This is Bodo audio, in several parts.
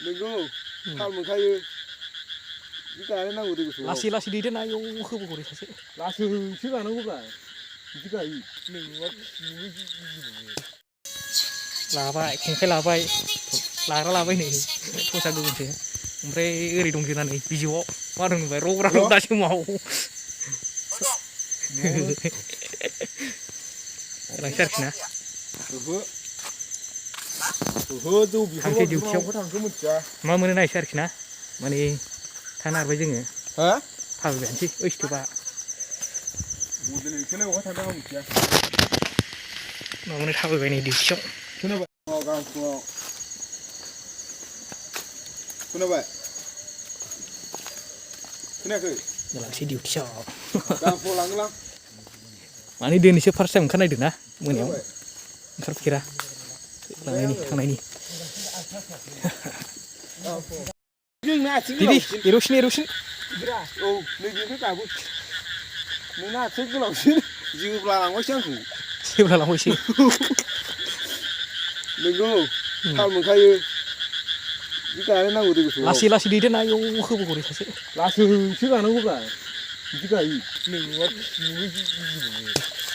नोंगौ थाल मोनखायो बि गायनो नांगौ दै गुसुआव लासै लासै दैदो ना इयाव होबोगौ सासे लासैसो गानांगौब्रा बिदि गायो लाबाय खेंखाय लाबाय लाग्रा लाबाय नै थसा गुबुनसो ओमफ्राय ओरै दंजोना नै बिजौआव मा दं नुबाय रग्रा रग्रा समाव लांसै आरोखि ना ओहो जौ थांसै बिहरबा डिउटियाव बिहरनांगौ थांखो मिथिया मा मोनो नायसै आरोखि ना माने थानो नागिरबाय जोङो हा थाबायबायानोसै ओइस्थुबा मदेलिखौलाय बहा थांदों आं मिथिया मा मोनो थाबायबाय नै डिउटियाव खोनाबाय गाबोन फुङाव खोनाबाय खोनायाखै लांसै डिउटियाव गाबोन फुङाव लाङोलां माने दिनैसो फार्स्ट टाइम ओंखारनायदों ना मोनायाव खोनाबाय ओंखारफेरा लांनायनि थांनायनि नोंना आथिं दिदि गोलावसिन एर'सिन एर'सिन औ नैबेनिफ्राय गाबो नोंना आथिं गोलावसिन जोब्ला लांबायसो आंखौ जेब्ला लांबायसो नोंगौ थाल मोनखायो बि गायनो नांगौ दै गुसुआव लासै लासै दैदो ना इयाव होबोगौ सासे लासैसो गानांगौब्रा बिदि गायो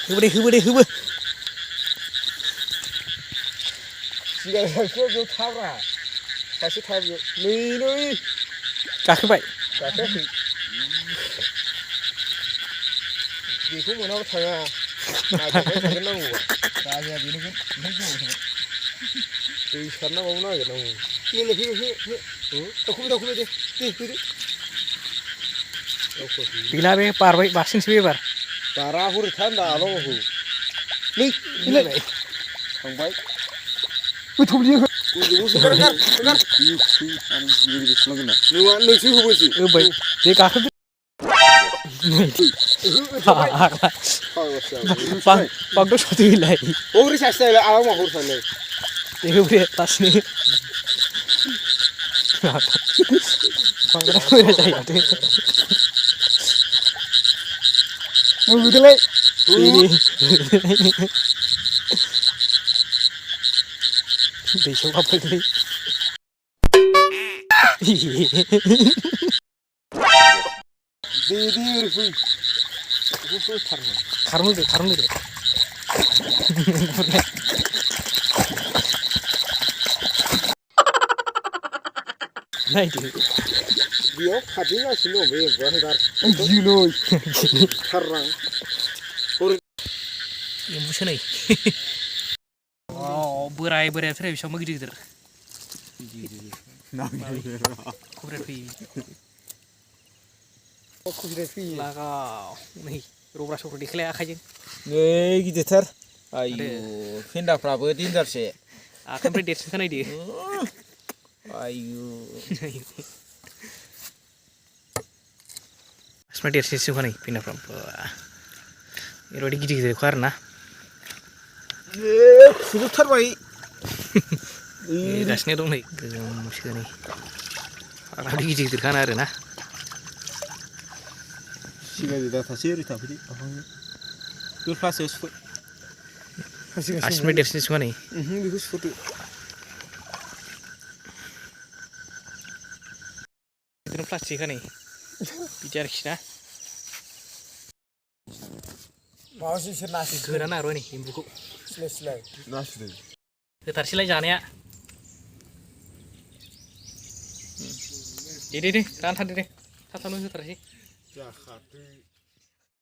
होबो दे होबो दे होबो सिगां सासेया बेयाव थाब्रा सासे था बेयाव नै गाखोबाय गाखोयाखै बेखौ मोनाबा थाङा नागिरबाय थागोन नांगौबा जाजाया बेनोगोन ओंखायनो दै सारनाबाबो नागिरनांगौ दावखोबाय दे होदो गैला बे बारबाय बारसिनसै बे एबार बारा हरै था होनदा आल'माखौ नै फैलायबाय थांबाय गोथौ बियो गोजौआवसो गार नङा नोंसो होबोसै होबाय दे गाखोदो बागदाव सौदैलाय हरै सासे जाहैबाय आल'मा हरै थांलाय दे होबो दे लासैनो बांद्राय मोजां जायो माथो होदोलाय दैसायाव हाबबायलै दे ओरै फै बेखौ होथारनो खारनो होदो नायदो बेयाव खारदिंगासिनो दं बे एम्बुआ हगार गिलै खारनां एम्बुसो नै बोराय बोरायाथ' बेसेबांबा गिदिर गिदिर खब्राया फैयो लागाव नै रब्रा सब्रा देखायलाय आखाइजों नै गिदिरथार आयु फेन्दाफ्राबो देन्जारसो आखाइनिफ्राय देरसिनखा नायदो आयु आसिनिफ्राय देरसिनसोखा नै फेन्दाफ्रा ओरैबायदि गिदिर गिदिरखा आरोना खुजोबथारबाय एरगासिनो दं नै गोगोमसो नै फाग्लानि गिदिर गिदिरखाना आरोना सिगांनि दाथासै ओरै थाफैदो बे प्लासआव सुफै आसिनिफ्राय देरसिनसोखा नै बेखौ सुफोदो बिदिनो प्लास्टिकखा नै बिदि आरोखि ना माबासो इसोर नासि गोदानो नागिरबाय नै एम्बुखौ सिलाय नासिदों होथारसैलाय जानाया दे रानथारदो दे थाब थाबनो होथारसै जाखादो